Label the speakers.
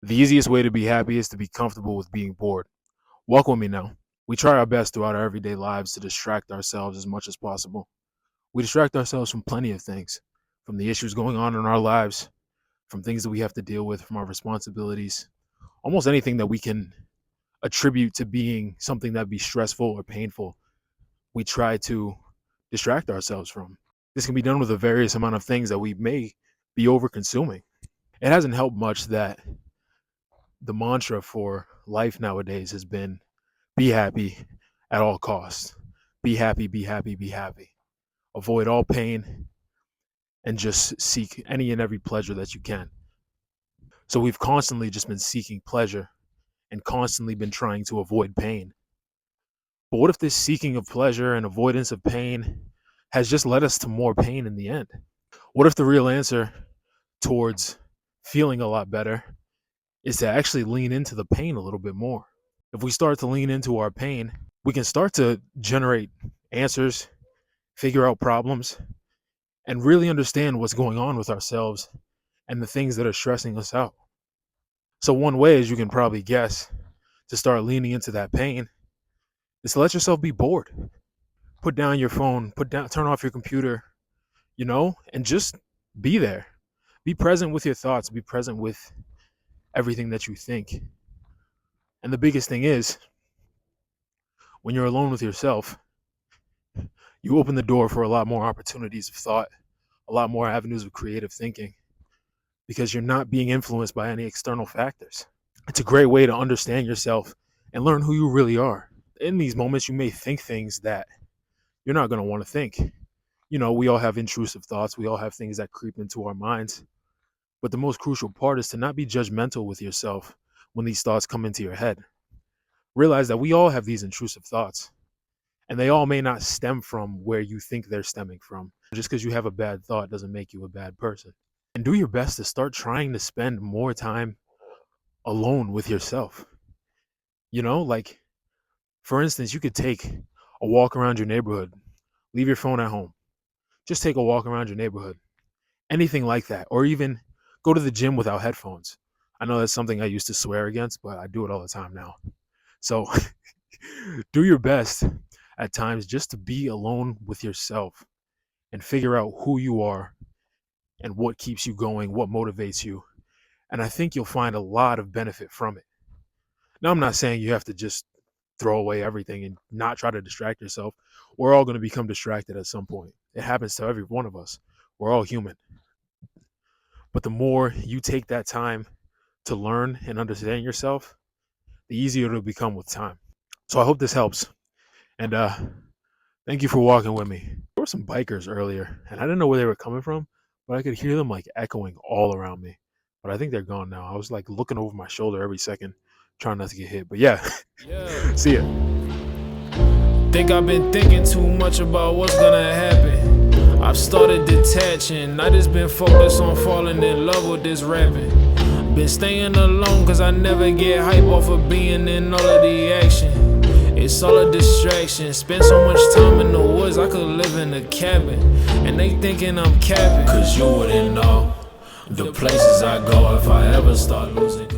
Speaker 1: The easiest way to be happy is to be comfortable with being bored. Walk with me now. We try our best throughout our everyday lives to distract ourselves as much as possible. We distract ourselves from plenty of things, from the issues going on in our lives, from things that we have to deal with, from our responsibilities, almost anything that we can attribute to being something that be stressful or painful. We try to distract ourselves from. This can be done with a various amount of things that we may be over consuming. It hasn't helped much that the mantra for life nowadays has been be happy at all costs. Be happy, be happy, be happy. Avoid all pain and just seek any and every pleasure that you can. So we've constantly just been seeking pleasure and constantly been trying to avoid pain. But what if this seeking of pleasure and avoidance of pain has just led us to more pain in the end? What if the real answer towards feeling a lot better is to actually lean into the pain a little bit more? If we start to lean into our pain, we can start to generate answers, figure out problems, and really understand what's going on with ourselves and the things that are stressing us out. So one way, as you can probably guess, to start leaning into that pain is to let yourself be bored. Put down your phone, turn off your computer, and just be there. Be present with your thoughts, be present with everything that you think. And the biggest thing is, when you're alone with yourself, you open the door for a lot more opportunities of thought, a lot more avenues of creative thinking, because you're not being influenced by any external factors. It's a great way to understand yourself and learn who you really are. In these moments, you may think things that you're not going to want to think. We all have intrusive thoughts. We all have things that creep into our minds. But the most crucial part is to not be judgmental with yourself when these thoughts come into your head. Realize that we all have these intrusive thoughts, and they all may not stem from where you think they're stemming from. Just because you have a bad thought doesn't make you a bad person. And do your best to start trying to spend more time alone with yourself. Like, for instance, you could take a walk around your neighborhood, leave your phone at home, just take a walk around your neighborhood, anything like that, or even go to the gym without headphones. I know that's something I used to swear against, but I do it all the time now. So do your best at times just to be alone with yourself and figure out who you are and what keeps you going, what motivates you. And I think you'll find a lot of benefit from it. Now, I'm not saying you have to just throw away everything and not try to distract yourself. We're all going to become distracted at some point. It happens to every one of us. We're all human. But the more you take that time to learn and understand yourself, the easier it'll become with time. So I hope this helps. And thank you for walking with me. There were some bikers earlier, and I didn't know where they were coming from, but I could hear them like echoing all around me. But I think they're gone now. I was like looking over my shoulder every second, trying not to get hit. But yeah. See ya.
Speaker 2: Think I've been thinking too much about what's gonna happen. I've started detaching. I just been focused on falling in love with this rapping. Been staying alone cause I never get hype off of being in all of the action. It's all a distraction. Spend so much time in the woods, I could live in a cabin. And they thinking I'm capping, cause you wouldn't know the places I go if I ever start losing